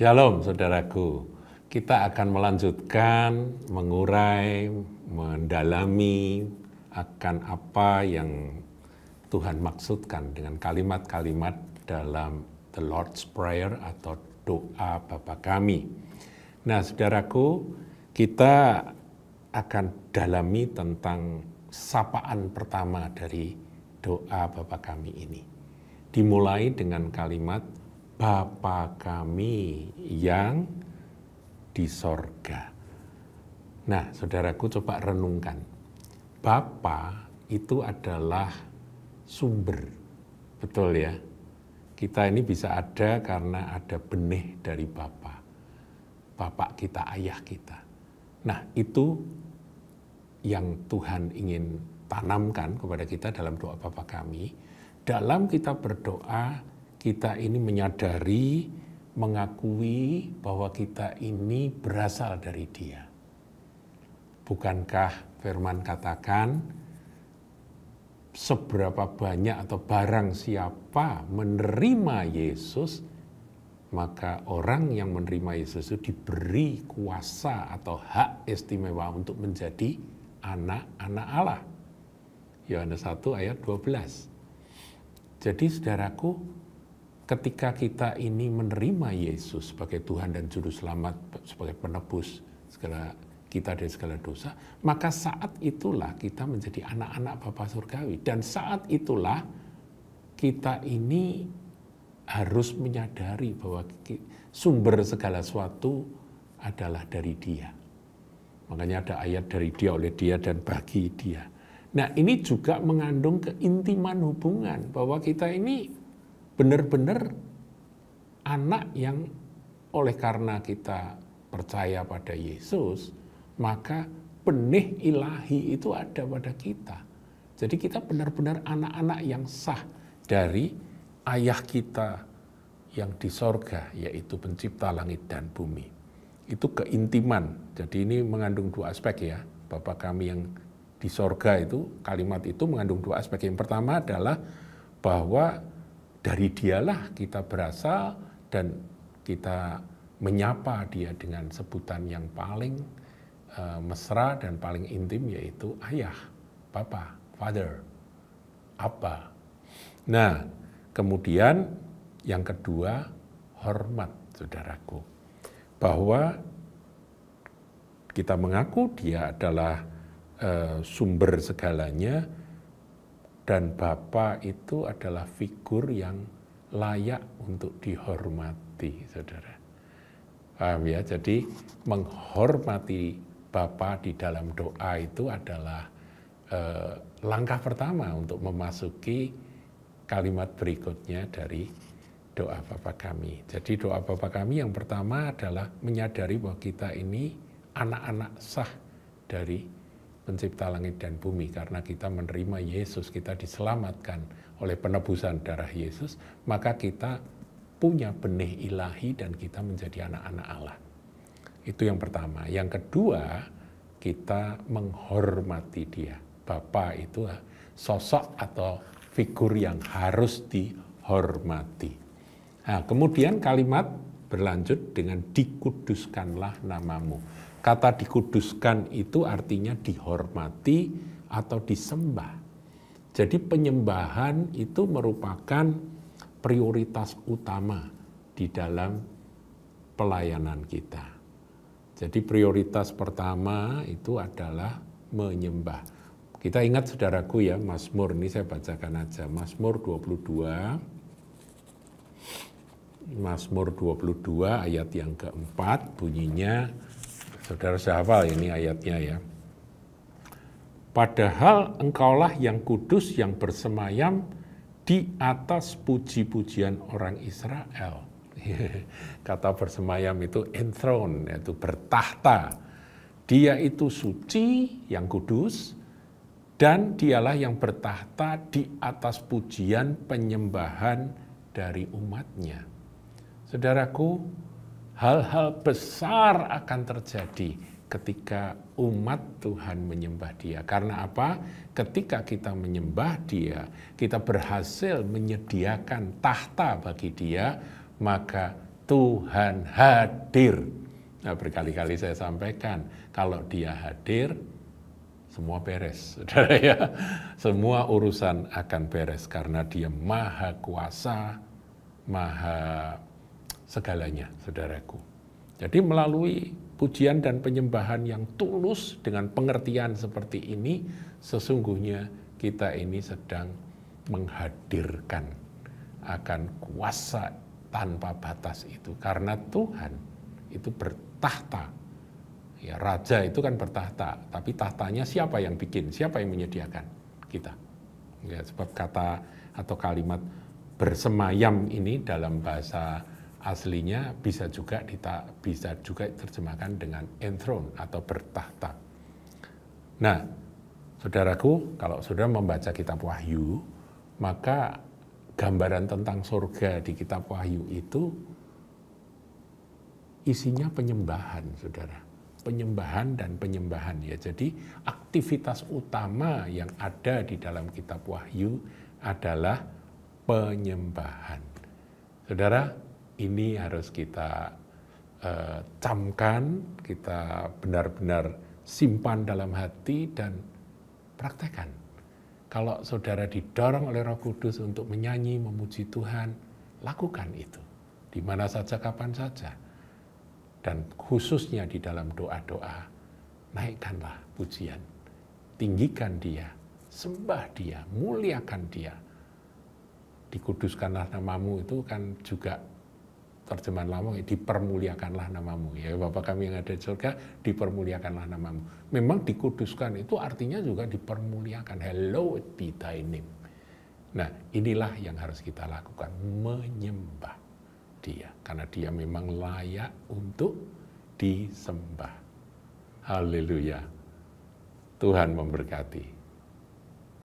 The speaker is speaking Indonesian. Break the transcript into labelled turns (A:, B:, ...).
A: Shalom saudaraku, kita akan melanjutkan mengurai, mendalami akan apa yang Tuhan maksudkan dengan kalimat-kalimat dalam The Lord's Prayer atau doa Bapa kami. Nah saudaraku, kita akan dalami tentang sapaan pertama dari doa Bapa kami ini. Dimulai dengan kalimat Bapa kami yang di sorga. Nah, saudaraku coba renungkan. Bapa itu adalah sumber. Betul ya? Kita ini bisa ada karena ada benih dari Bapa. Bapak kita, ayah kita. Nah, itu yang Tuhan ingin tanamkan kepada kita dalam doa Bapa kami. Dalam kita berdoa, kita ini menyadari, mengakui bahwa kita ini berasal dari Dia. Bukankah firman katakan, seberapa banyak atau barang siapa menerima Yesus, maka orang yang menerima Yesus itu diberi kuasa atau hak istimewa untuk menjadi anak-anak Allah. Yohanes 1 ayat 12. Jadi saudaraku, ketika kita ini menerima Yesus sebagai Tuhan dan Juru Selamat, sebagai penebus segala kita dari segala dosa, maka saat itulah kita menjadi anak-anak Bapa Surgawi. Dan saat itulah kita ini harus menyadari bahwa sumber segala sesuatu adalah dari Dia. Makanya ada ayat dari Dia, oleh Dia, dan bagi Dia. Nah ini juga mengandung keintiman hubungan, bahwa kita ini benar-benar anak yang oleh karena kita percaya pada Yesus, maka benih ilahi itu ada pada kita. Jadi kita benar-benar anak-anak yang sah dari ayah kita yang di sorga, yaitu pencipta langit dan bumi. Itu keintiman. Jadi ini mengandung dua aspek ya. Bapa kami yang di sorga itu, kalimat itu mengandung dua aspek. Yang pertama adalah bahwa dari Dialah kita berasal dan kita menyapa Dia dengan sebutan yang paling mesra dan paling intim, yaitu ayah, Bapa, Father, Abba. Nah, kemudian yang kedua, hormat, saudaraku. Bahwa kita mengaku Dia adalah sumber segalanya, dan Bapa itu adalah figur yang layak untuk dihormati, saudara. Paham ya? Jadi menghormati Bapa di dalam doa itu adalah langkah pertama untuk memasuki kalimat berikutnya dari doa Bapa kami. Jadi doa Bapa kami yang pertama adalah menyadari bahwa kita ini anak-anak sah dari Pencipta langit dan bumi. Karena kita menerima Yesus, kita diselamatkan oleh penebusan darah Yesus, maka kita punya benih ilahi dan kita menjadi anak-anak Allah. Itu yang pertama. Yang kedua, kita menghormati Dia. Bapa itu sosok atau figur yang harus dihormati. Nah, kemudian kalimat berlanjut dengan dikuduskanlah namamu. Kata dikuduskan itu artinya dihormati atau disembah. Jadi penyembahan itu merupakan prioritas utama di dalam pelayanan kita. Jadi prioritas pertama itu adalah menyembah. Kita ingat saudaraku ya, Mazmur, ini saya bacakan aja. Mazmur 22. Mazmur 22 ayat yang keempat bunyinya, saudara hafal ini ayatnya ya. Padahal engkaulah yang kudus yang bersemayam di atas puji-pujian orang Israel. Kata bersemayam itu enthroned, yaitu bertahta. Dia itu suci, yang kudus, dan dialah yang bertahta di atas pujian penyembahan dari umatnya. Saudaraku, hal-hal besar akan terjadi ketika umat Tuhan menyembah Dia. Karena apa? Ketika kita menyembah Dia, kita berhasil menyediakan tahta bagi Dia, maka Tuhan hadir. Nah, berkali-kali saya sampaikan, kalau dia hadir, semua beres, saudara ya. Semua urusan akan beres karena dia maha kuasa, maha segalanya, saudaraku. Jadi melalui pujian dan penyembahan yang tulus dengan pengertian seperti ini, sesungguhnya kita ini sedang menghadirkan akan kuasa tanpa batas itu. Karena Tuhan itu bertahta. Ya, raja itu kan bertahta, tapi tahtanya siapa yang bikin? Siapa yang menyediakan? Kita. Ya, sebab kata atau kalimat bersemayam ini dalam bahasa aslinya bisa juga diterjemahkan dengan enthroned atau bertahta. Nah, saudaraku, kalau saudara membaca kitab Wahyu, maka gambaran tentang surga di kitab Wahyu itu isinya penyembahan, saudara. Penyembahan dan penyembahan ya. Jadi aktivitas utama yang ada di dalam kitab Wahyu adalah penyembahan. Saudara, ini harus kita camkan, kita benar-benar simpan dalam hati dan praktekkan. Kalau saudara didorong oleh Roh Kudus untuk menyanyi, memuji Tuhan, lakukan itu. Di mana saja, kapan saja. Dan khususnya di dalam doa-doa, naikkanlah pujian. Tinggikan dia, sembah dia, muliakan dia. Dikuduskanlah namamu itu kan juga terjemahan lama, dipermuliakanlah namamu. Ya Bapa kami yang ada di surga, dipermuliakanlah namamu. Memang dikuduskan itu artinya juga dipermuliakan. Hallowed be thy name. Nah, inilah yang harus kita lakukan, menyembah dia, karena dia memang layak untuk disembah. Haleluya. Tuhan memberkati.